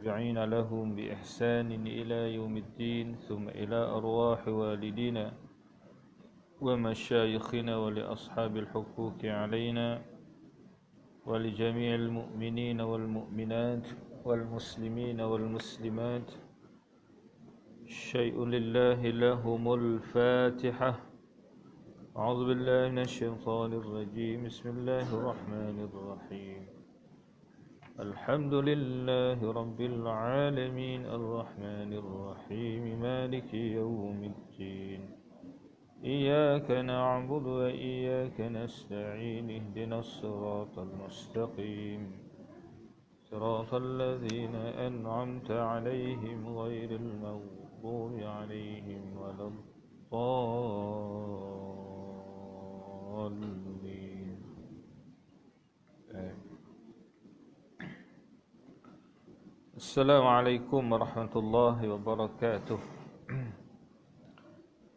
والتابعين لهم بإحسان إلى يوم الدين ثم إلى أرواح والدينا ومشايخنا ولأصحاب الحقوق علينا ولجميع المؤمنين والمؤمنات والمسلمين والمسلمات. شيء لله لهم الفاتحة. أعوذ بالله من الشيطان الرجيم. بسم الله الرحمن الرحيم. الحمد لله رب العالمين الرحمن الرحيم مالك يوم الدين. إياك نعبد وإياك نستعين اهدنا الصراط المستقيم صراط الذين أنعمت عليهم غير المغضوب عليهم ولا الضالين. السلام عليكم ورحمة الله وبركاته.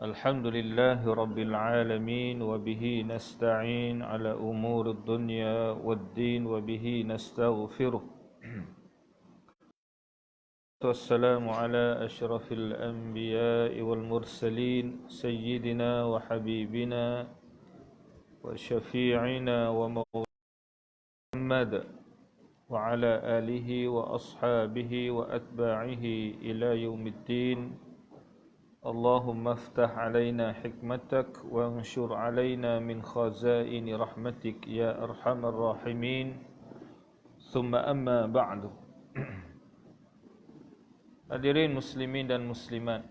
الحمد لله رب العالمين وبه نستعين على أمور الدنيا والدين وبه نستغفره. والسلام على أشرف الأنبياء والمرسلين سيدنا وحبيبنا وشفيعنا ومولانا محمد وعلى آله وأصحابه وأتباعه إلى يوم الدين. اللهم افتح علينا حكمتك وانشر علينا من خزائن رحمتك يا أرحم الراحمين. ثم أما بعد. Hadirin muslimin dan muslimat,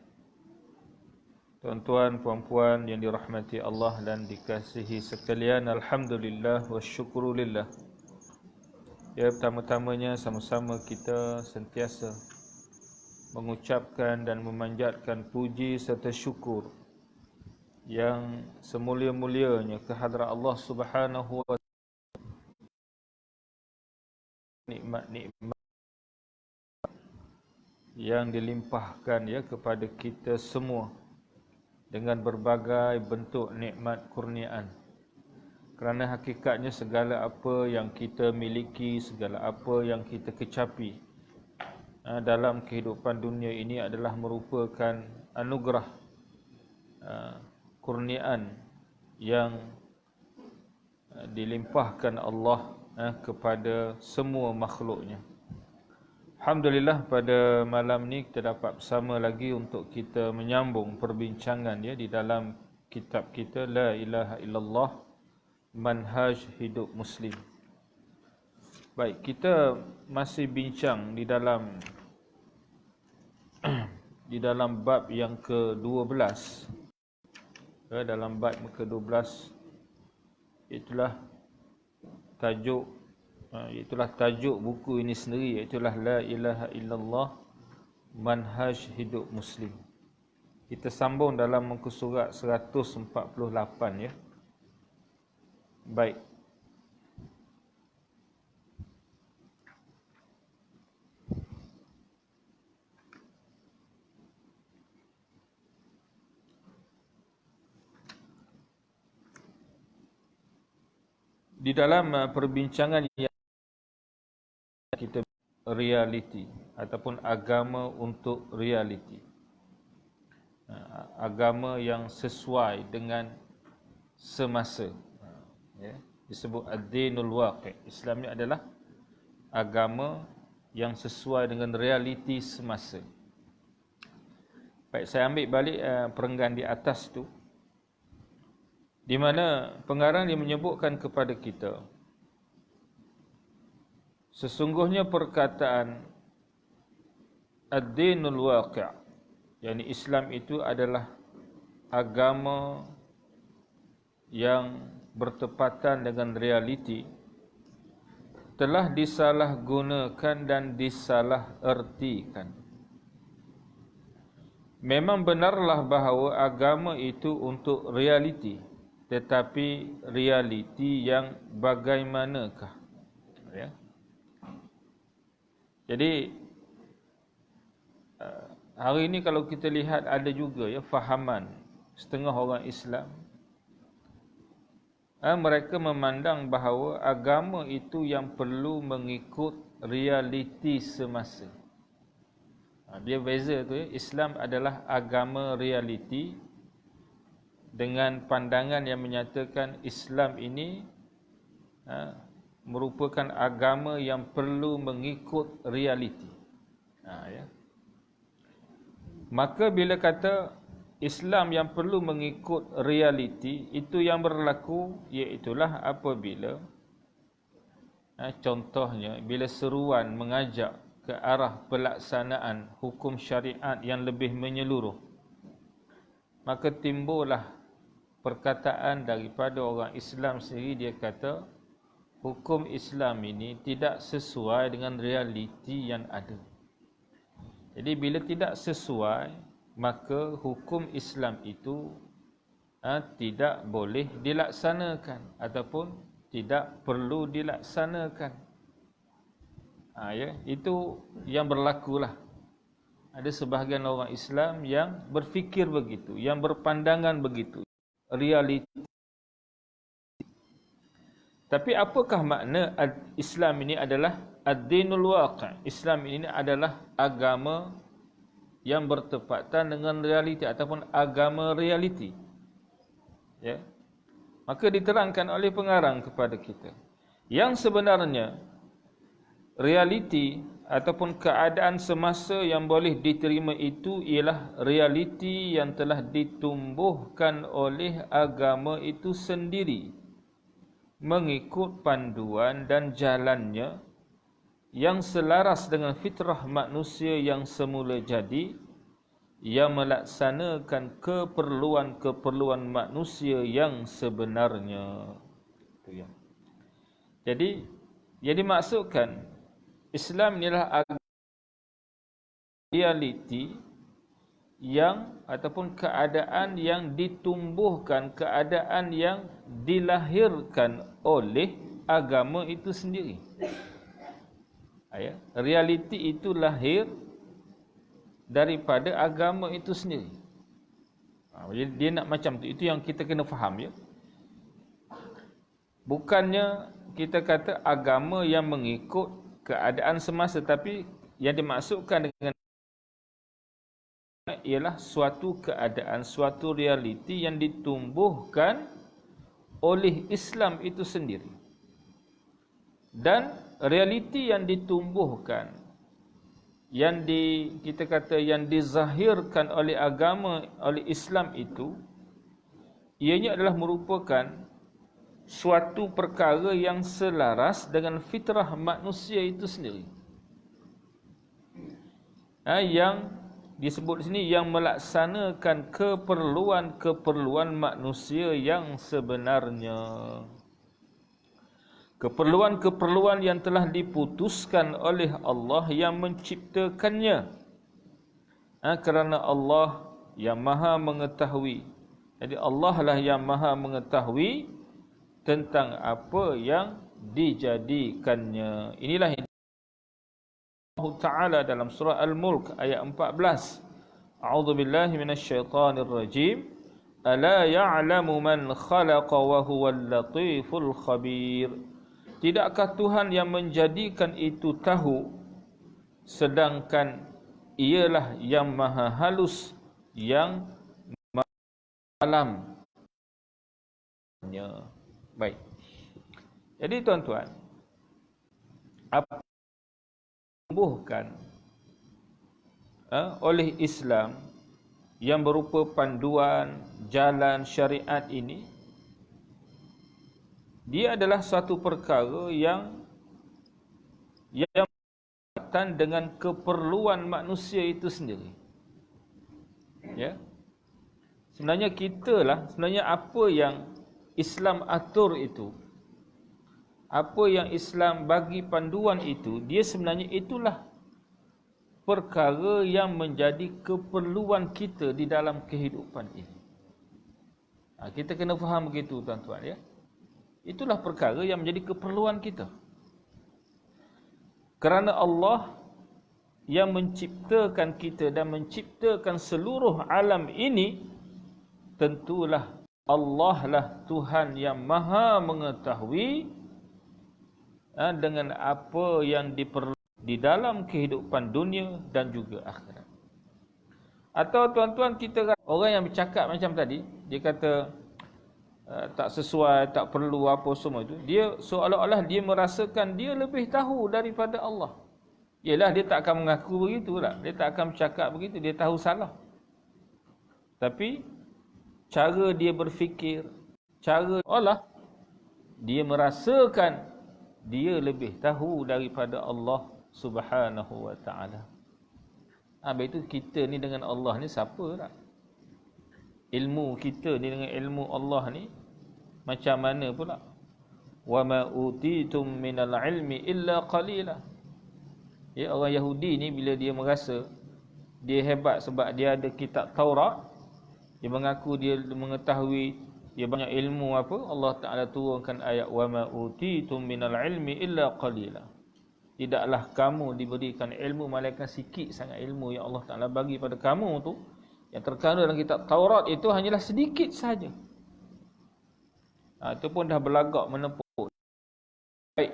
tuan-tuan, puan-puan yang dirahmati Allah dan dikasihi sekalian, alhamdulillah wa syukurulillah. Ya, pertama-tamanya sama-sama kita sentiasa mengucapkan dan memanjatkan puji serta syukur yang semulia-mulianya kehadrat Allah Subhanahu wa taala. Nikmat-nikmat yang dilimpahkan ya kepada kita semua dengan berbagai bentuk nikmat kurniaan. Kerana hakikatnya segala apa yang kita miliki, segala apa yang kita kecapi dalam kehidupan dunia ini adalah merupakan anugerah, kurniaan yang dilimpahkan Allah kepada semua makhluknya. Alhamdulillah, pada malam ni kita dapat bersama lagi untuk kita menyambung perbincangan ya di dalam kitab kita La Ilaha Illallah, Manhaj Hidup Muslim. Baik, kita masih bincang di dalam bab yang ke-12. Dalam bab ke-12 itulah tajuk buku ini sendiri, iaitu La Ilaha Illallah, Manhaj Hidup Muslim. Kita sambung dalam muka surat 148 ya. Baik. Di dalam perbincangan yang kita realiti ataupun agama untuk realiti, agama yang sesuai dengan semasa, ya, disebut ad-dinul waqi'. Islam ni adalah agama yang sesuai dengan realiti semasa. Baik, saya ambil balik perenggan di atas tu, di mana pengarang dia menyebutkan kepada kita, sesungguhnya perkataan ad-dinul waqi', yakni Islam itu adalah agama yang bertepatan dengan realiti, telah disalahgunakan dan disalahertikan. Memang benarlah bahawa agama itu untuk realiti, tetapi realiti yang bagaimanakah? Ya. Jadi hari ini kalau kita lihat ada juga ya fahaman setengah orang Islam, mereka memandang bahawa agama itu yang perlu mengikut realiti semasa. Dia beza tu ya. Islam adalah agama realiti dengan pandangan yang menyatakan Islam ini merupakan agama yang perlu mengikut realiti. Ya. Maka bila kata Islam yang perlu mengikut realiti, itu yang berlaku iaitulah apabila contohnya bila seruan mengajak ke arah pelaksanaan hukum syariat yang lebih menyeluruh, maka timbullah perkataan daripada orang Islam sendiri. Dia kata hukum Islam ini tidak sesuai dengan realiti yang ada. Jadi bila tidak sesuai, maka hukum Islam itu tidak boleh dilaksanakan ataupun tidak perlu dilaksanakan. Ya, itu yang berlakulah. Ada sebahagian orang Islam yang berfikir begitu, yang berpandangan begitu, realiti. Tapi apakah makna Islam ini adalah ad-dinul waqi'? Islam ini adalah agama yang bertepatan dengan realiti ataupun agama realiti. Ya. Maka diterangkan oleh pengarang kepada kita, yang sebenarnya realiti ataupun keadaan semasa yang boleh diterima itu ialah realiti yang telah ditumbuhkan oleh agama itu sendiri, mengikut panduan dan jalannya yang selaras dengan fitrah manusia yang semula jadi, yang melaksanakan keperluan-keperluan manusia yang sebenarnya. Itu ya. Jadi yang dimaksudkan Islam inilah realiti yang ataupun keadaan yang ditumbuhkan, keadaan yang dilahirkan oleh agama itu sendiri. Realiti itu lahir daripada agama itu sendiri. Jadi dia nak macam tu. Itu yang kita kena faham ya. Bukannya kita kata agama yang mengikut keadaan semasa, tapi yang dimaksudkan dengan ialah suatu keadaan, suatu realiti yang ditumbuhkan oleh Islam itu sendiri. Dan realiti yang ditumbuhkan, yang kita kata yang dizahirkan oleh agama, oleh Islam itu, ianya adalah merupakan suatu perkara yang selaras dengan fitrah manusia itu sendiri. Yang disebut di sini yang melaksanakan keperluan-keperluan manusia yang sebenarnya. Keperluan-keperluan yang telah diputuskan oleh Allah yang menciptakannya. Kerana Allah yang maha mengetahui. Jadi Allah lah yang maha mengetahui tentang apa yang dijadikannya. Inilah Allah Ta'ala dalam surah Al-Mulk ayat 14. A'udzu billahi minasyaitonir rajim. Ala ya'lamu man khalaqa wa huwal latiful khabir. Tidakkah Tuhan yang menjadikan itu tahu, sedangkan ialah yang maha halus, yang maha alamnya. Baik. Jadi tuan-tuan, apa ditumbuhkan oleh Islam yang berupa panduan jalan syariat ini, dia adalah satu perkara yang berkaitan dengan keperluan manusia itu sendiri. Ya. Sebenarnya sebenarnya apa yang Islam atur itu, apa yang Islam bagi panduan itu, dia sebenarnya itulah perkara yang menjadi keperluan kita di dalam kehidupan ini. Kita kena faham begitu tuan-tuan ya. Itulah perkara yang menjadi keperluan kita. Kerana Allah yang menciptakan kita dan menciptakan seluruh alam ini, tentulah Allah lah Tuhan yang maha mengetahui dengan apa yang diperlukan di dalam kehidupan dunia dan juga akhirat. Atau tuan-tuan kita orang yang bercakap macam tadi, dia kata tak sesuai, tak perlu apa semua itu, dia seolah-olah dia merasakan dia lebih tahu daripada Allah. Yalah, dia tak akan mengaku begitu lah. Dia tak akan bercakap begitu, dia tahu salah. Tapi cara dia berfikir, cara Allah, dia merasakan dia lebih tahu daripada Allah Subhanahu wa ta'ala. Habis itu kita ni dengan Allah ni siapa tak? Ilmu kita ni dengan ilmu Allah ni macam mana pula? Wa ma utitum minal ilmi illa qalila. Ya, orang Yahudi ni bila dia merasa dia hebat sebab dia ada kitab Taurat, dia mengaku dia mengetahui, dia banyak ilmu apa? Allah Taala turunkan ayat wa ma utitum minal ilmi illa qalila. Tidaklah kamu diberikan ilmu malaikat sikit sangat ilmu yang Allah Taala bagi pada kamu tu, yang terkandung dalam kitab Taurat itu hanyalah sedikit saja. Itu pun dah berlagak menepuk. Baik.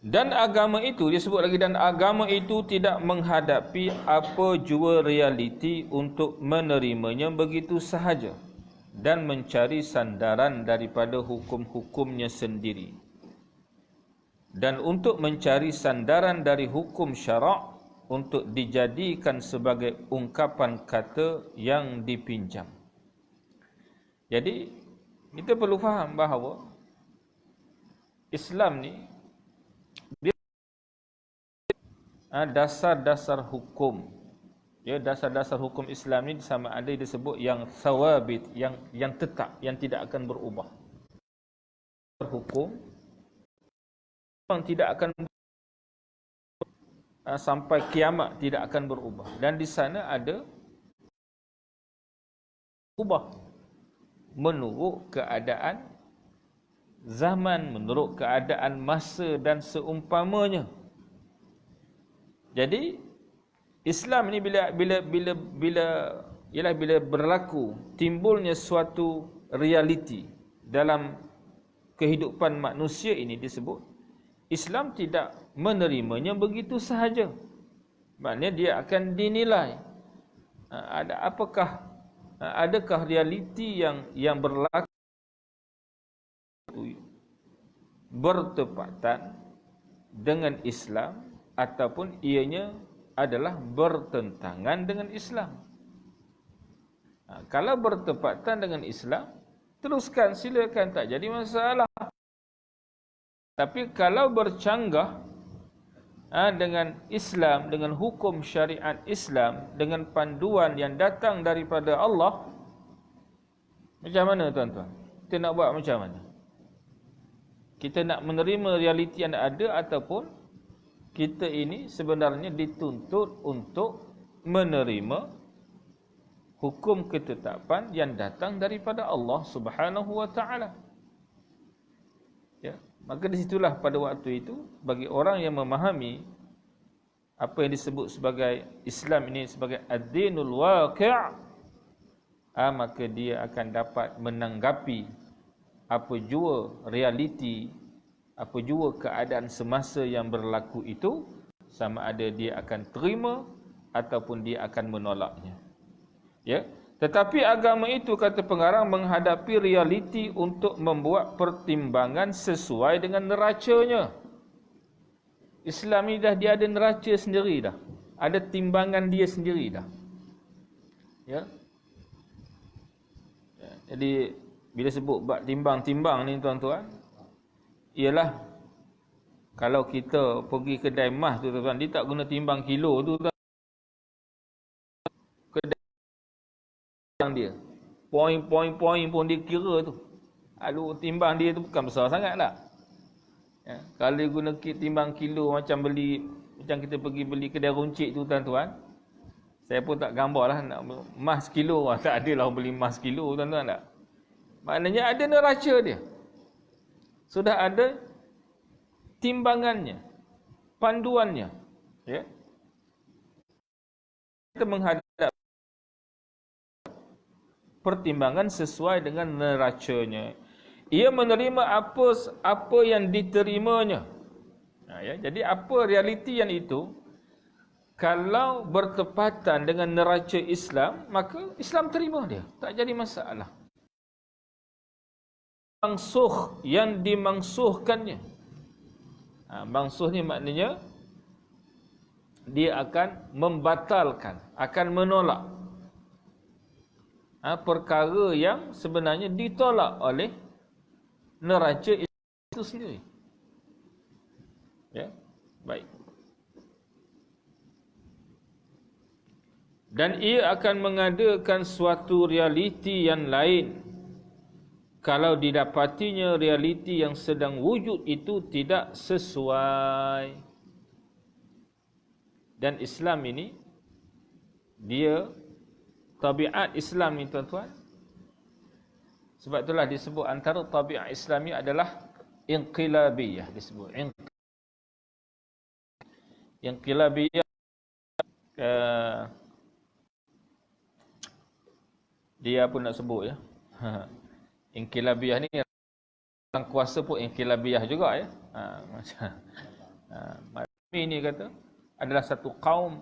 Dan agama itu, dia sebut lagi, dan agama itu tidak menghadapi apa jua realiti untuk menerimanya begitu sahaja dan mencari sandaran daripada hukum-hukumnya sendiri. Dan untuk mencari sandaran dari hukum syarak untuk dijadikan sebagai ungkapan kata yang dipinjam. Jadi, kita perlu faham bahawa Islam ni dasar-dasar hukum, ya, dasar-dasar hukum Islam ni sama ada disebut yang thawabit, yang tetap, yang tidak akan berubah. Hukum yang tidak akan sampai kiamat tidak akan berubah, dan di sana ada ubah menurut keadaan zaman, menurut keadaan masa dan seumpamanya. Jadi Islam ni bila berlaku timbulnya suatu realiti dalam kehidupan manusia ini, disebut Islam tidak menerimanya begitu sahaja. Maknanya dia akan dinilai adakah realiti yang berlaku bertepatan dengan Islam ataupun ianya adalah bertentangan dengan Islam. Kalau bertepatan dengan Islam, teruskan, silakan, tak jadi masalah. Tapi kalau bercanggah dengan Islam, dengan hukum syariat Islam, dengan panduan yang datang daripada Allah, macam mana tuan-tuan? Kita nak buat macam mana? Kita nak menerima realiti yang ada, ataupun kita ini sebenarnya dituntut untuk menerima hukum ketetapan yang datang daripada Allah Subhanahu wa ta'ala. Ya, maka disitulah pada waktu itu, bagi orang yang memahami apa yang disebut sebagai Islam ini sebagai ad-dinul waqi', maka dia akan dapat menanggapi apa jua realiti, apa jua keadaan semasa yang berlaku itu, sama ada dia akan terima ataupun dia akan menolaknya. Ya, tetapi agama itu, kata pengarang, menghadapi realiti untuk membuat pertimbangan sesuai dengan neracanya. Islam ni dah dia ada neraca sendiri dah. Ada timbangan dia sendiri dah. Ya. Jadi bila sebut bab timbang-timbang ni tuan-tuan, ialah kalau kita pergi kedai emas tu tuan-tuan, dia tak guna timbang kilo tu tuan. Kedai dia, poin-poin pun dia kira tu. Lalu timbang dia tu bukan besar sangat lah. Ya, kalau dia guna timbang kilo macam kita pergi beli kedai runcit tu tuan-tuan, saya pun tak gambar lah nak emas kilo, tak adalah beli emas kilo tuan-tuan tak. Maknanya ada neraca dia. Sudah ada timbangannya, panduannya. Ya. Kita menghadap pertimbangan sesuai dengan neracanya. Ia menerima apa yang diterimanya. Ya, jadi apa realiti yang itu kalau bertepatan dengan neraca Islam, maka Islam terima dia, tak jadi masalah. Mangsuh yang dimangsuhkannya. Mangsuh ni maknanya dia akan membatalkan, akan menolak perkara yang sebenarnya ditolak oleh neraca itu sendiri. Ya, baik. Dan ia akan mengadakan suatu realiti yang lain kalau didapatinya realiti yang sedang wujud itu tidak sesuai. Dan Islam ini, dia tabiat Islam ni tuan-tuan. Sebab itulah disebut antara tabiat Islami adalah inqilabiyah, disebut inqilabiyah. Dia pun nak sebut ya. Inqilabiyah ni orang kuasa pun inqilabiyah juga ya. Macam ini kata adalah satu kaum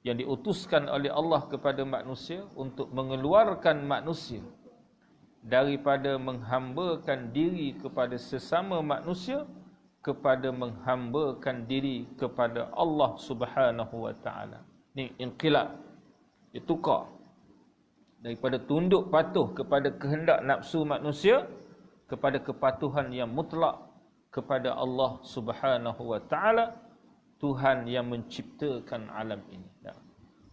yang diutuskan oleh Allah kepada manusia untuk mengeluarkan manusia daripada menghambakan diri kepada sesama manusia kepada menghambakan diri kepada Allah Subhanahu wa taala. Ni inqilab. Dia tukar daripada tunduk patuh kepada kehendak nafsu manusia kepada kepatuhan yang mutlak kepada Allah Subhanahu wa taala, Tuhan yang menciptakan alam ini.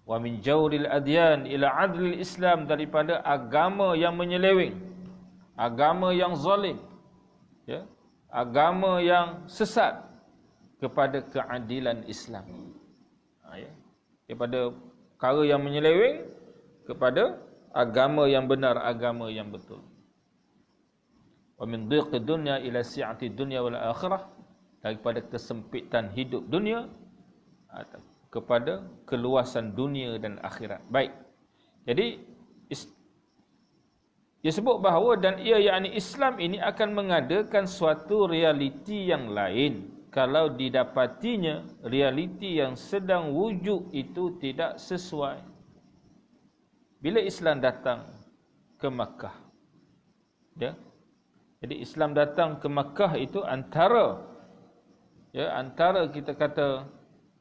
Wa min jawril adyan ila adlil Islam, daripada agama yang menyeleweng, agama yang zalim, ya, agama yang sesat kepada keadilan Islam. Ya, daripada perkara yang menyeleweng kepada agama yang benar, agama yang betul. Wa min dhiqid dunya ila si'ati dunya wal akhirah, daripada kesempitan hidup dunia kepada keluasan dunia dan akhirat. Baik. Jadi dia sebut bahawa dan ia yakni Islam ini akan mengadakan suatu realiti yang lain kalau didapatinya realiti yang sedang wujud itu tidak sesuai. Bila Islam datang ke Makkah, ya, jadi Islam datang ke Makkah itu antara kita kata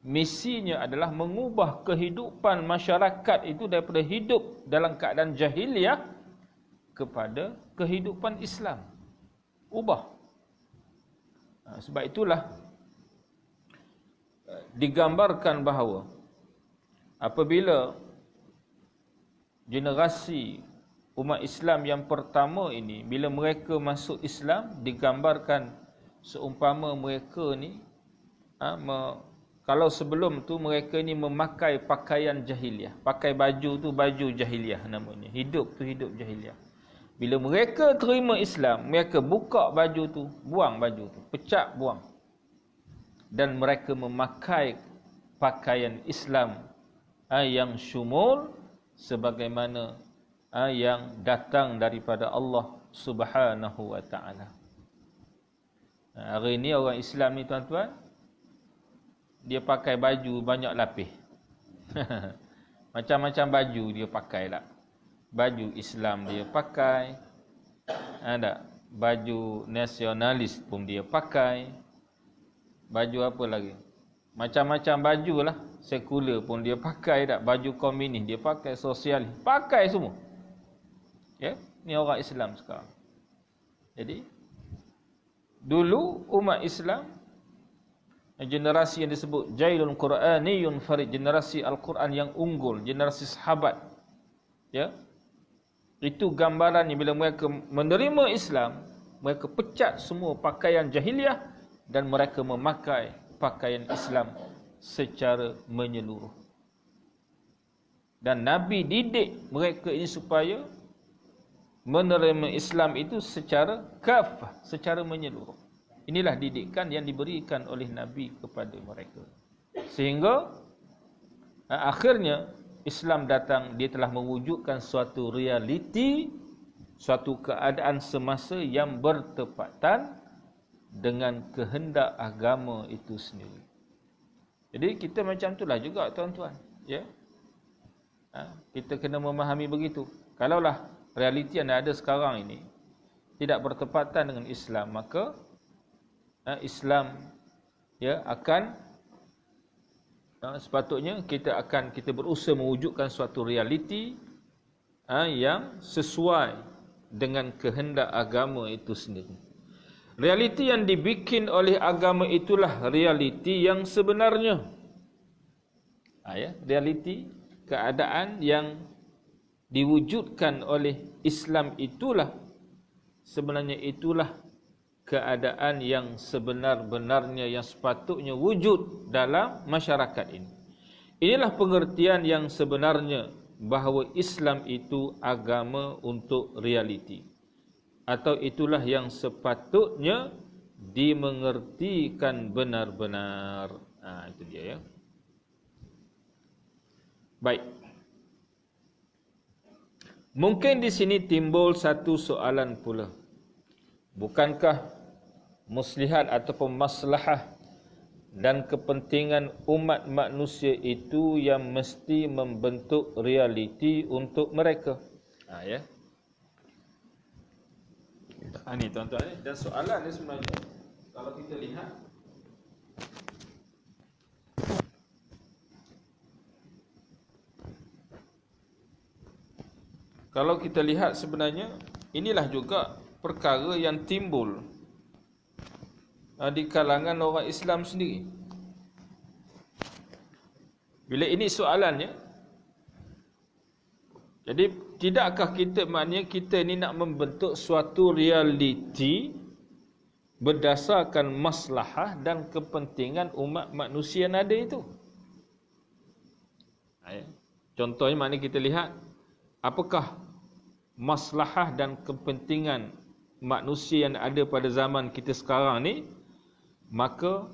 misinya adalah mengubah kehidupan masyarakat itu daripada hidup dalam keadaan jahiliyah kepada kehidupan Islam. Ubah. Sebab itulah digambarkan bahawa apabila generasi umat Islam yang pertama ini, bila mereka masuk Islam, digambarkan seumpama mereka ni kalau sebelum tu mereka ni memakai pakaian jahiliah, pakai baju tu baju jahiliah namanya, hidup tu hidup jahiliah. Bila mereka terima Islam, mereka buka baju tu, buang baju tu, pecah buang, dan mereka memakai pakaian Islam yang syumul sebagaimana yang datang daripada Allah Subhanahu wa taala. Hari ini orang Islam ni tuan-tuan, dia pakai baju banyak lapis. Macam-macam baju dia pakai lah. Baju Islam dia pakai. Ada baju nasionalis pun dia pakai. Baju apa lagi? Macam-macam baju lah. Sekular pun dia pakai tak? Baju komunis dia pakai, sosialis. Pakai semua. Ya, ni orang Islam sekarang. Jadi dulu umat Islam, generasi yang disebut jailun Quraniyun farid, generasi Al-Quran yang unggul, generasi sahabat. Ya. Itu gambarannya bila mereka menerima Islam, mereka pecat semua pakaian jahiliah dan mereka memakai pakaian Islam secara menyeluruh. Dan Nabi didik mereka ini supaya menerima Islam itu secara kafah, secara menyeluruh. Inilah didikan yang diberikan oleh Nabi kepada mereka. Sehingga akhirnya Islam datang, dia telah mewujudkan suatu realiti, suatu keadaan semasa yang bertepatan dengan kehendak agama itu sendiri. Jadi kita macam itulah juga tuan-tuan, ya. Kita kena memahami begitu. Kalaulah realiti yang ada sekarang ini tidak bertepatan dengan Islam, maka Islam ya akan sepatutnya kita berusaha mewujudkan suatu realiti yang sesuai dengan kehendak agama itu sendiri. Realiti yang dibikin oleh agama itulah realiti yang sebenarnya. Realiti keadaan yang diwujudkan oleh Islam itulah sebenarnya itulah keadaan yang sebenar-benarnya yang sepatutnya wujud dalam masyarakat ini. Inilah pengertian yang sebenarnya bahawa Islam itu agama untuk realiti. Atau itulah yang sepatutnya dimengertikan benar-benar. Itu dia ya. Baik. Mungkin di sini timbul satu soalan pula. Bukankah muslihat ataupun maslahah dan kepentingan umat manusia itu yang mesti membentuk realiti untuk mereka? Ya. Ini tuan-tuan, dan soalan ni sebenarnya kalau kita lihat sebenarnya inilah juga perkara yang timbul di kalangan orang Islam sendiri. Bila ini soalannya, jadi tidakkah maknanya kita ni nak membentuk suatu realiti berdasarkan maslahah dan kepentingan umat manusia yang ada itu? Contohnya maknanya kita lihat apakah maslahah dan kepentingan manusia yang ada pada zaman kita sekarang ni, maka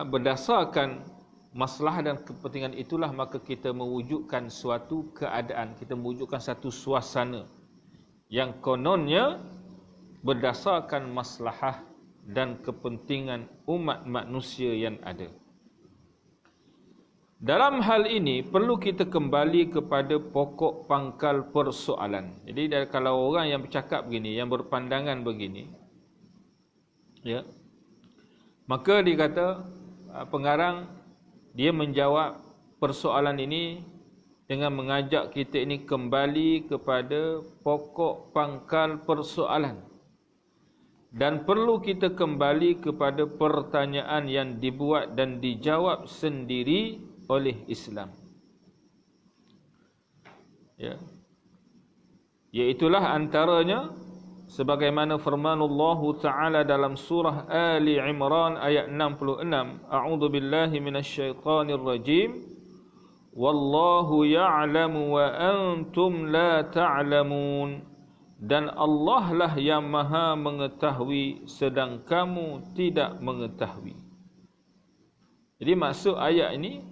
berdasarkan masalah dan kepentingan itulah maka kita mewujudkan suatu keadaan, kita mewujudkan satu suasana yang kononnya berdasarkan maslahah dan kepentingan umat manusia yang ada. Dalam hal ini perlu kita kembali kepada pokok pangkal persoalan. Jadi kalau orang yang bercakap begini, yang berpandangan begini, ya, maka dia kata pengarang dia menjawab persoalan ini dengan mengajak kita ini kembali kepada pokok pangkal persoalan. Dan perlu kita kembali kepada pertanyaan yang dibuat dan dijawab sendiri oleh Islam. Ya. Iaitulah antaranya sebagaimana firman-Allah Ta'ala dalam surah Ali Imran ayat 66, A'udzu billahi minasyaitonir rajim. Wallahu ya'lamu wa antum la ta'lamun. Dan Allah lah yang maha mengetahui sedang kamu tidak mengetahui. Jadi maksud ayat ini,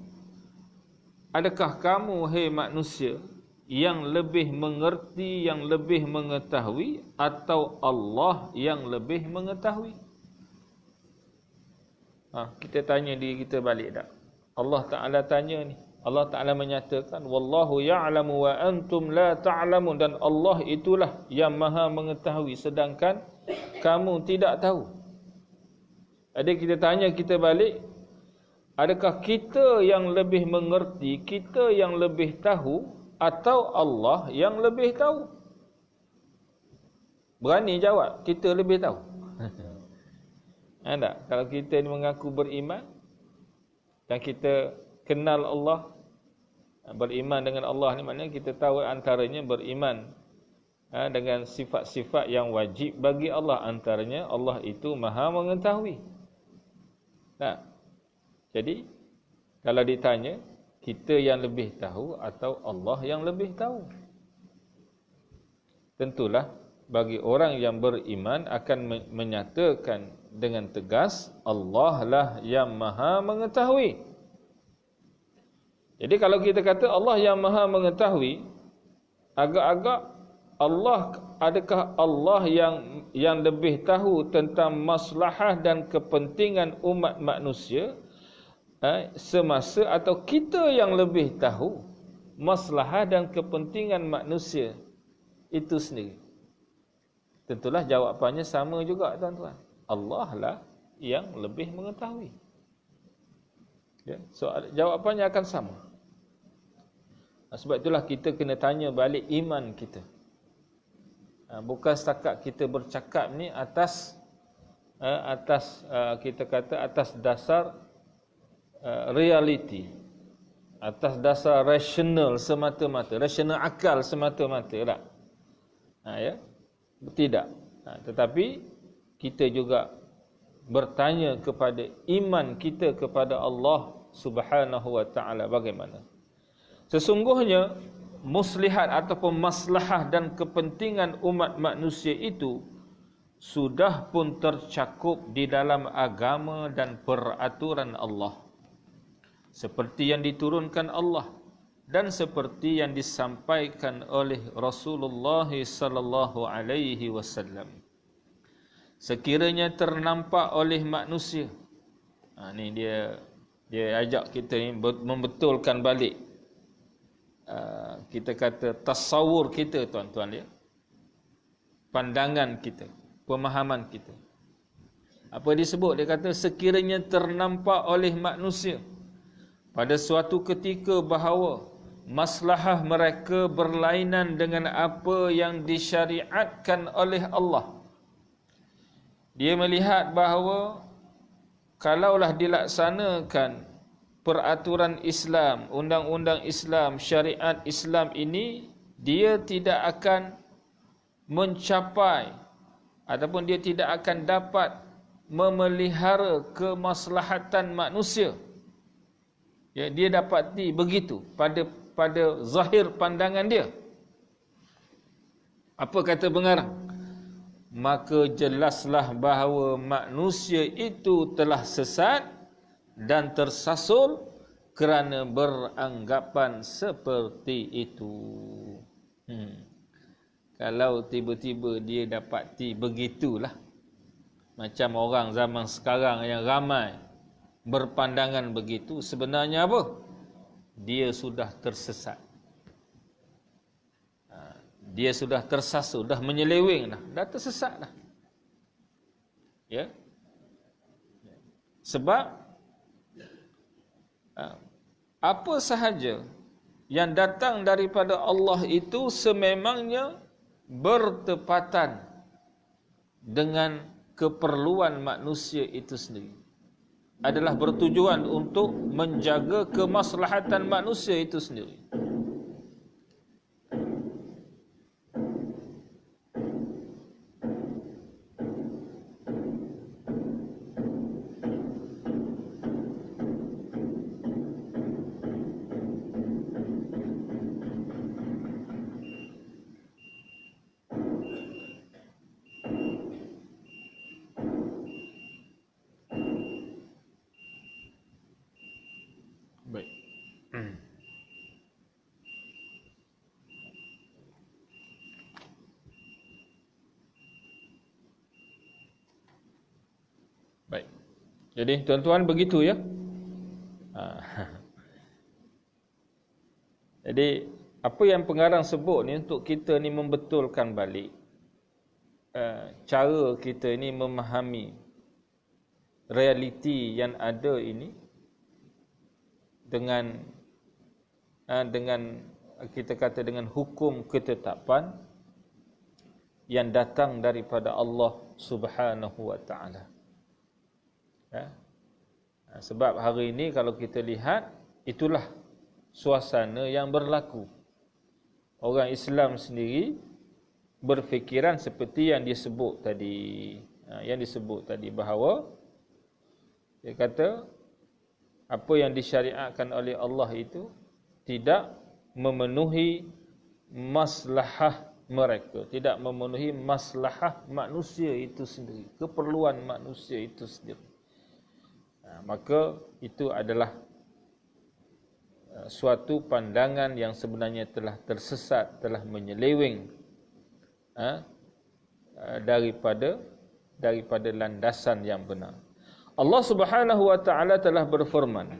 adakah kamu, hai manusia, yang lebih mengerti, yang lebih mengetahui, atau Allah yang lebih mengetahui? Kita tanya diri kita balik tak? Allah Ta'ala tanya ni. Allah Ta'ala menyatakan, Wallahu ya'lamu wa antum la ta'lamun. Dan Allah itulah yang maha mengetahui, sedangkan kamu tidak tahu. Jadi kita tanya kita balik, adakah kita yang lebih mengerti, kita yang lebih tahu, atau Allah yang lebih tahu? Berani jawab, kita lebih tahu. Tak? Kalau kita ni mengaku beriman dan kita kenal Allah, beriman dengan Allah ni maknanya kita tahu antaranya beriman dengan sifat-sifat yang wajib bagi Allah. Antaranya Allah itu maha mengetahui. Tak? Jadi kalau ditanya, kita yang lebih tahu atau Allah yang lebih tahu? Tentulah bagi orang yang beriman akan menyatakan dengan tegas, Allah lah yang maha mengetahui. Jadi kalau kita kata Allah yang maha mengetahui, agak-agak adakah Allah yang lebih tahu tentang maslahah dan kepentingan umat manusia, semasa atau kita yang lebih tahu maslahah dan kepentingan manusia itu sendiri? Tentulah jawapannya sama juga, tuan-tuan. Allah lah yang lebih mengetahui. Ya, jawapannya akan sama. Sebab itulah kita kena tanya balik iman kita. Bukan setakat kita bercakap ni atas kita kata atas dasar reality, atas dasar rasional semata-mata, rasional akal semata-mata tak? Ya, tidak. Tetapi kita juga bertanya kepada iman kita kepada Allah Subhanahu wa taala bagaimana. Sesungguhnya muslihat ataupun maslahah dan kepentingan umat manusia itu sudah pun tercakup di dalam agama dan peraturan Allah, seperti yang diturunkan Allah dan seperti yang disampaikan oleh Rasulullah sallallahu alaihi wasallam. Sekiranya ternampak oleh manusia, ni dia ajak kita ni membetulkan balik kita kata tasawur kita, tuan-tuan ya, pandangan kita, pemahaman kita. Apa disebut? Dia kata sekiranya ternampak oleh manusia pada suatu ketika bahawa maslahah mereka berlainan dengan apa yang disyariatkan oleh Allah. Dia melihat bahawa kalaulah dilaksanakan peraturan Islam, undang-undang Islam, syariat Islam ini, dia tidak akan mencapai ataupun dia tidak akan dapat memelihara kemaslahatan manusia. Ya, dia dapati begitu pada zahir pandangan dia. Apa kata pengarang? Maka jelaslah bahawa manusia itu telah sesat dan tersasul kerana beranggapan seperti itu. Kalau tiba-tiba dia dapati begitulah, macam orang zaman sekarang yang ramai berpandangan begitu, sebenarnya apa? Dia sudah tersesat. Dia sudah tersasul, dah menyeleweng dah tersesat dah. Ya. Sebab apa sahaja yang datang daripada Allah itu sememangnya bertepatan dengan keperluan manusia itu sendiri, adalah bertujuan untuk menjaga kemaslahatan manusia itu sendiri. Baik. Baik. Jadi tuan-tuan begitu ya. Jadi apa yang pengarang sebut ni untuk kita ni membetulkan balik cara kita ni memahami realiti yang ada ini dengan kita kata dengan hukum ketetapan yang datang daripada Allah Subhanahu wa taala. Ya. Sebab hari ini kalau kita lihat, itulah suasana yang berlaku. Orang Islam sendiri berfikiran seperti yang disebut tadi. Bahawa dia kata apa yang disyariatkan oleh Allah itu tidak memenuhi maslahah mereka, tidak memenuhi maslahah manusia itu sendiri, keperluan manusia itu sendiri. Maka itu adalah suatu pandangan yang sebenarnya telah tersesat, telah menyeleweng daripada landasan yang benar. Allah Subhanahu wa taala telah berfirman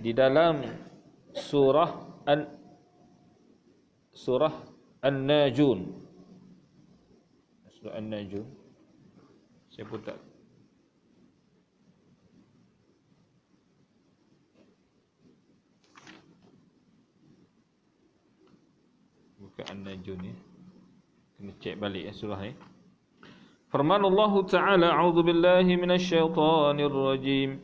di dalam surah An-Najun. Surah An-Najun. Saya pun tak buka An-Najun ni. Kena cek balik surah ni. Firman Allah Ta'ala, a'udzu billahi minasyaitonir rajim.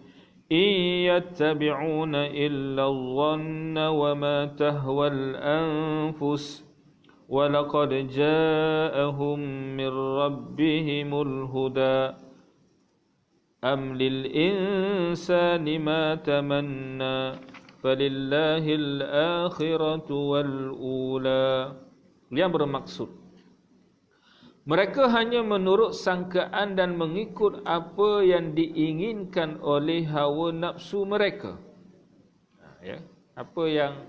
In yattabi'una illa adh-dhanna wa ma tahwa al-anfus wa laqad ja'ahum min rabbihimul huda am lil insani ma tamanna falillahil akhiratu wal ula. Yang bermaksud, mereka hanya menurut sangkaan dan mengikut apa yang diinginkan oleh hawa nafsu mereka. Ya, apa yang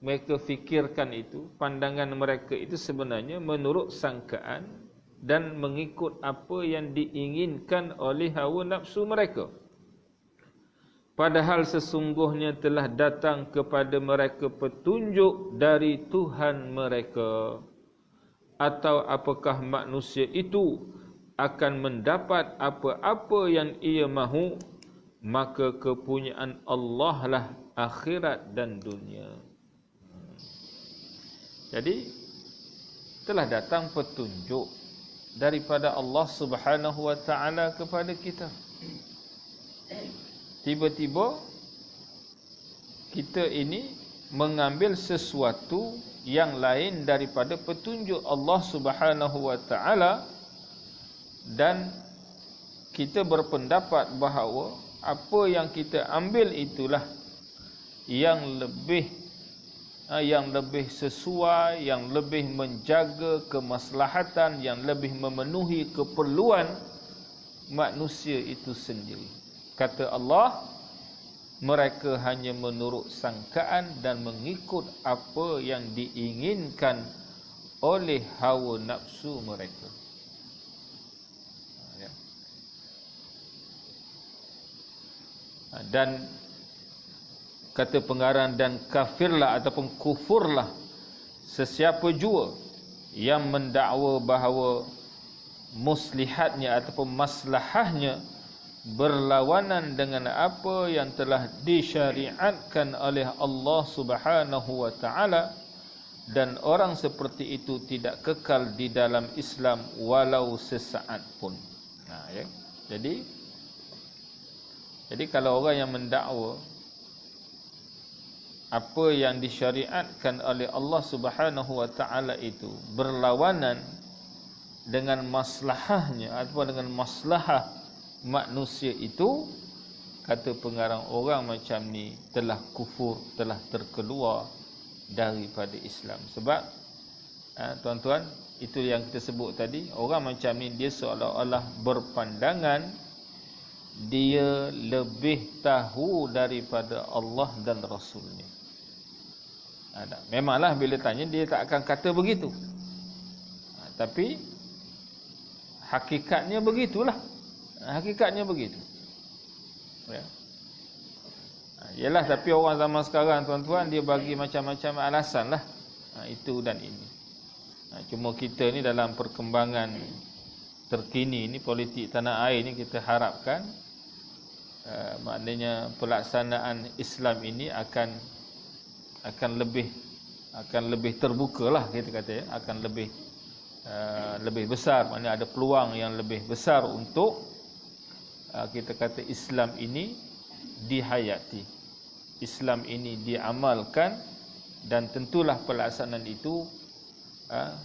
mereka fikirkan itu, pandangan mereka itu sebenarnya menurut sangkaan dan mengikut apa yang diinginkan oleh hawa nafsu mereka. Padahal sesungguhnya telah datang kepada mereka petunjuk dari Tuhan mereka. Atau apakah manusia itu akan mendapat apa-apa yang ia mahu, maka kepunyaan Allah lah akhirat dan dunia. Jadi telah datang petunjuk daripada Allah Subhanahu wa taala kepada kita. Tiba-tiba kita ini mengambil sesuatu yang lain daripada petunjuk Allah Subhanahu wa taala, dan kita berpendapat bahawa apa yang kita ambil itulah yang lebih sesuai, yang lebih menjaga kemaslahatan, yang lebih memenuhi keperluan manusia itu sendiri. Kata Allah, mereka hanya menurut sangkaan dan mengikut apa yang diinginkan oleh hawa nafsu mereka. Dan kata pengarang, dan kafirlah ataupun kufurlah sesiapa jua yang mendakwa bahawa muslihatnya ataupun maslahahnya berlawanan dengan apa yang telah disyariatkan oleh Allah Subhanahu wa taala, dan orang seperti itu tidak kekal di dalam Islam walau sesaat pun. Jadi kalau orang yang mendakwa apa yang disyariatkan oleh Allah Subhanahu wa taala itu berlawanan dengan maslahahnya ataupun dengan maslahah manusia itu, kata pengarang, orang macam ni telah kufur, telah terkeluar daripada Islam. Sebab tuan-tuan, itu yang kita sebut tadi, orang macam ni dia seolah-olah berpandangan dia lebih tahu daripada Allah dan Rasulnya. Memanglah bila tanya dia tak akan kata begitu, tapi hakikatnya begitulah. Hakikatnya begitu. Ya. Yalah, tapi orang zaman sekarang tuan-tuan, dia bagi macam-macam alasan lah. Itu dan ini. Cuma kita ni dalam perkembangan terkini ni, politik tanah air ni, kita harapkan maknanya pelaksanaan Islam ini akan lebih terbuka lah, kita kata ya, akan lebih besar, maknanya ada peluang yang lebih besar untuk kita kata Islam ini dihayati, Islam ini diamalkan, dan tentulah pelaksanaan itu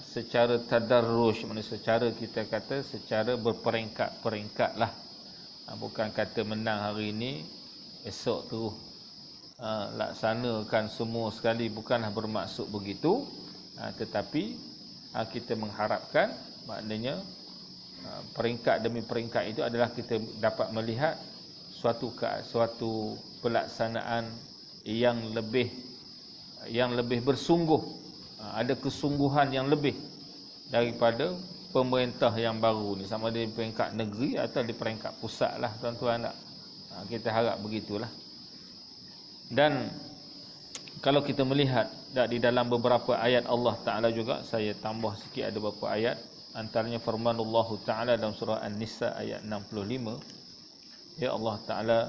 secara tadarruj, maksudnya secara kita kata secara berperingkat-peringkat lah. Bukan kata menang hari ini, esok terus laksanakan semua sekali, bukanlah bermaksud begitu. Tetapi kita mengharapkan, maknanya peringkat demi peringkat itu adalah kita dapat melihat suatu pelaksanaan yang lebih bersungguh, ada kesungguhan yang lebih daripada pemerintah yang baru ni, sama ada di peringkat negeri atau di peringkat pusat lah tuan-tuan. Kita harap begitulah. Dan kalau kita melihat di dalam beberapa ayat Allah Ta'ala juga, saya tambah sikit ada beberapa ayat, antaranya firman Allah Ta'ala dalam surah An-Nisa ayat 65. Ya, Allah Ta'ala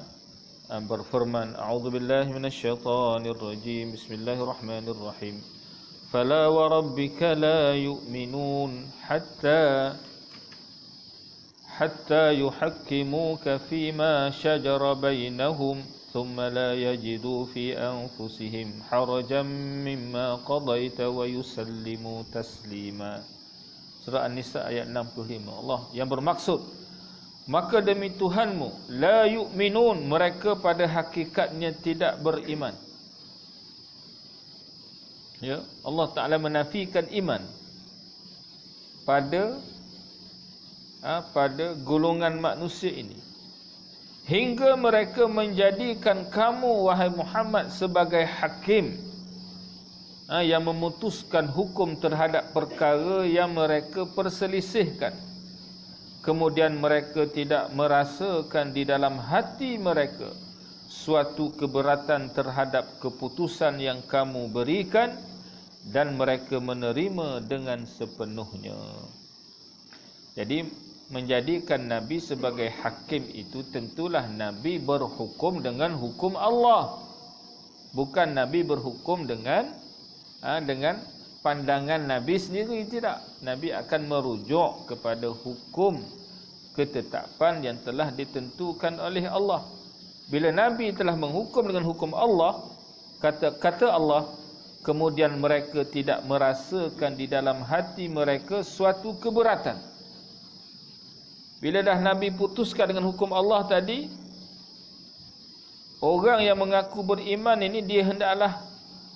berfirman, a'udzubillahi minasyaitonirrajim, bismillahirrahmanirrahim, fala wa rabbika la yu'minun hatta yuhakkimuka fima shajara bainahum ثم لا يجدوا في أنفسهم حرجا مما قضيت ويسلموا تسليما. Surah An-Nisa ayat 65. Allah yang bermaksud, maka demi Tuhanmu, la yu'minun, mereka pada hakikatnya tidak beriman. Ya, Allah Ta'ala menafikan iman pada golongan manusia ini, hingga mereka menjadikan kamu, wahai Muhammad, sebagai hakim yang memutuskan hukum terhadap perkara yang mereka perselisihkan. Kemudian mereka tidak merasakan di dalam hati mereka suatu keberatan terhadap keputusan yang kamu berikan, dan mereka menerima dengan sepenuhnya. Jadi menjadikan Nabi sebagai hakim itu tentulah Nabi berhukum dengan hukum Allah, bukan Nabi berhukum dengan pandangan Nabi sendiri. Tidak, Nabi akan merujuk kepada hukum ketetapan yang telah ditentukan oleh Allah. Bila Nabi telah menghukum dengan hukum Allah, kata Allah, kemudian mereka tidak merasakan di dalam hati mereka suatu keberatan. Bila dah Nabi putuskan dengan hukum Allah tadi, orang yang mengaku beriman ini, dia hendaklah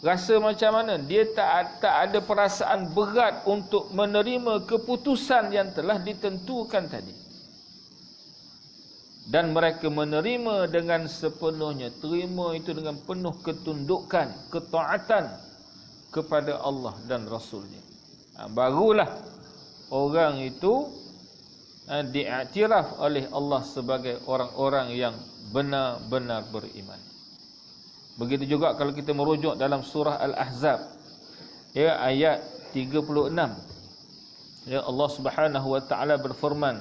rasa macam mana? Dia tak ada perasaan berat untuk menerima keputusan yang telah ditentukan tadi. Dan mereka menerima dengan sepenuhnya, terima itu dengan penuh ketundukan, ketaatan kepada Allah dan Rasulnya. Barulah orang itu diiktiraf oleh Allah sebagai orang-orang yang benar-benar beriman. Begitu juga kalau kita merujuk dalam surah Al-Ahzab, ya, ayat 36. Ya, Allah Subhanahu wa taala berfirman,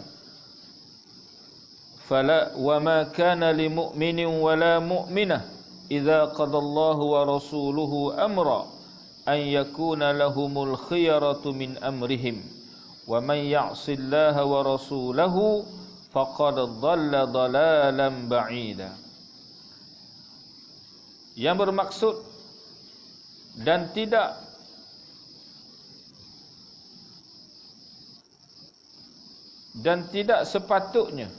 fala wa ma kana lil mu'minin wala mu'minah idza qadallahu wa rasuluhu amra an yakuna lahumul khiyaratu min amrihim wa man ya'sillaha wa rasulahu faqad dhalla dhalalan ba'ida. Yang bermaksud, dan tidak sepatutnya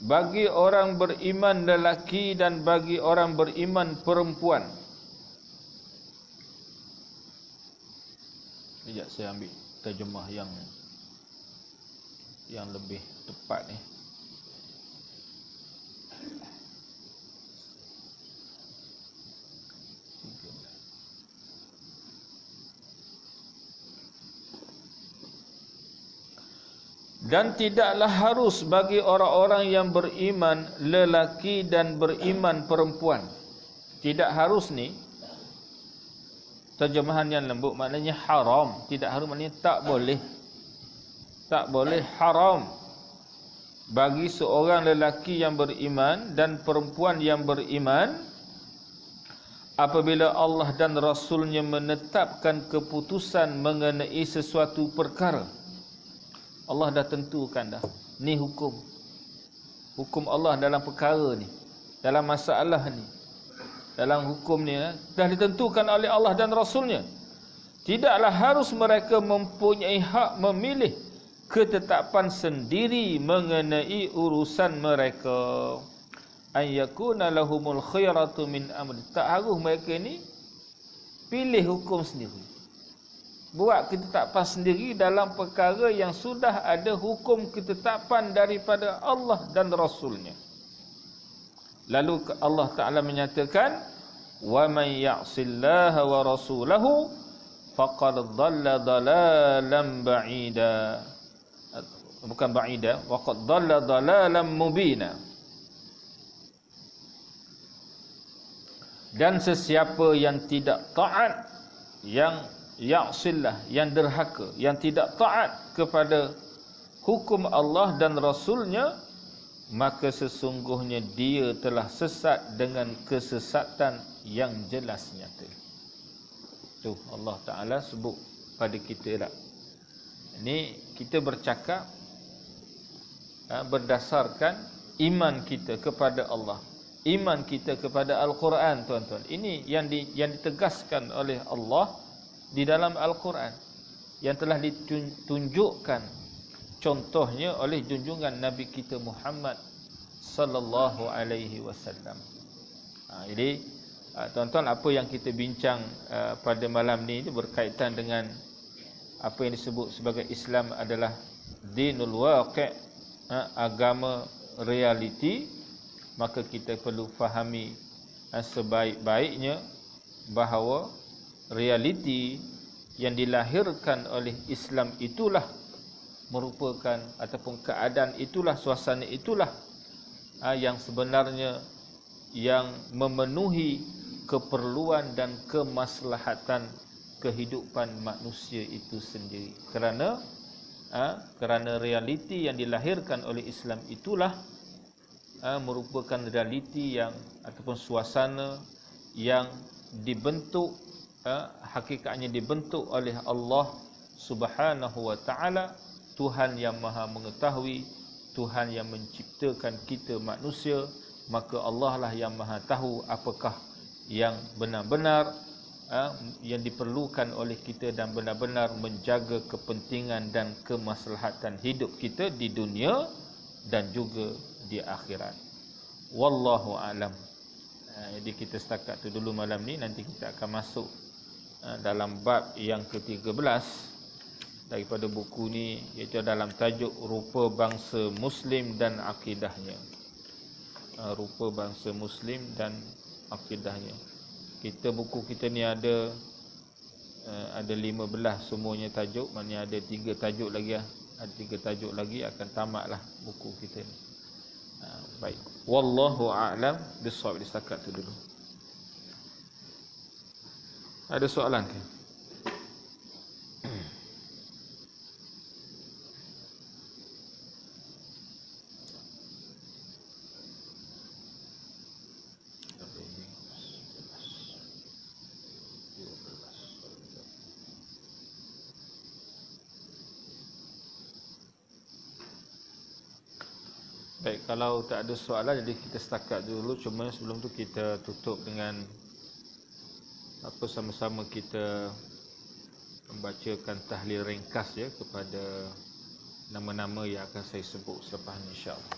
bagi orang beriman lelaki dan bagi orang beriman perempuan. Sekejap saya ambil terjemah yang lebih tepat ni. Dan tidaklah harus bagi orang-orang yang beriman lelaki dan beriman perempuan. Tidak harus ni, terjemahan yang lembut, maknanya haram. Tidak harus maknanya tak boleh. Tak boleh, haram bagi seorang lelaki yang beriman dan perempuan yang beriman apabila Allah dan Rasulnya menetapkan keputusan mengenai sesuatu perkara. Allah dah tentukan dah, ni hukum Allah dalam perkara ni, dalam masalah ni, dalam hukum ni dah ditentukan oleh Allah dan Rasulnya. Tidaklah harus mereka mempunyai hak memilih ketetapan sendiri mengenai urusan mereka. An yakuna lahumul khiyaratu min amri, tak harus mereka ni pilih hukum sendiri, buat ketetapan sendiri dalam perkara yang sudah ada hukum ketetapan daripada Allah dan Rasulnya. Lalu Allah Ta'ala menyatakan, wa man ya'sillaha wa rasulahu faqad dhalla dhalalan ba'ida. Bukan ba'ida, waqad dhalla dhalalan mubina. Dan sesiapa yang tidak taat, yang ya'sillah, yang derhaka, yang tidak taat kepada hukum Allah dan Rasulnya, maka sesungguhnya dia telah sesat dengan kesesatan yang jelas nyata. Tu Allah Ta'ala sebut pada kita tak. Ini kita bercakap berdasarkan iman kita kepada Allah, iman kita kepada Al-Quran, tuan-tuan. Ini yang ditegaskan oleh Allah di dalam Al-Quran, yang telah ditunjukkan contohnya oleh junjungan Nabi kita Muhammad sallallahu alaihi wasallam. Jadi tuan-tuan, apa yang kita bincang pada malam ni berkaitan dengan apa yang disebut sebagai Islam adalah dinul waqi', agama realiti. Maka kita perlu fahami sebaik-baiknya bahawa realiti yang dilahirkan oleh Islam itulah merupakan, ataupun keadaan itulah, suasana itulah yang sebenarnya yang memenuhi keperluan dan kemaslahatan kehidupan manusia itu sendiri. Kerana realiti yang dilahirkan oleh Islam itulah merupakan realiti yang, ataupun suasana yang dibentuk, hakikatnya dibentuk oleh Allah Subhanahu wa Ta'ala, Tuhan yang Maha Mengetahui, Tuhan yang menciptakan kita manusia. Maka Allah lah yang Maha tahu apakah yang benar-benar yang diperlukan oleh kita dan benar-benar menjaga kepentingan dan kemaslahatan hidup kita di dunia dan juga di akhirat. Wallahu alam. Jadi kita setakat tu dulu malam ni. Nanti kita akan masuk dalam bab yang ke-13 daripada buku ni, iaitu dalam tajuk rupa bangsa Muslim dan akidahnya. Rupa bangsa Muslim dan akidahnya. Buku kita ni ada 15 semuanya tajuk. Maknanya ada 3 tajuk lagi lah. Ada 3 tajuk lagi, akan tamatlah buku kita ni. Baik. Wallahu a'lam bissawab. Setakat tu dulu. Ada soalan ke? Baik, kalau tak ada soalan, jadi kita setakat dulu. Cuma sebelum tu kita tutup dengan sama-sama kita membacakan tahlil ringkas kepada nama-nama yang akan saya sebut selepas ni, insya-Allah.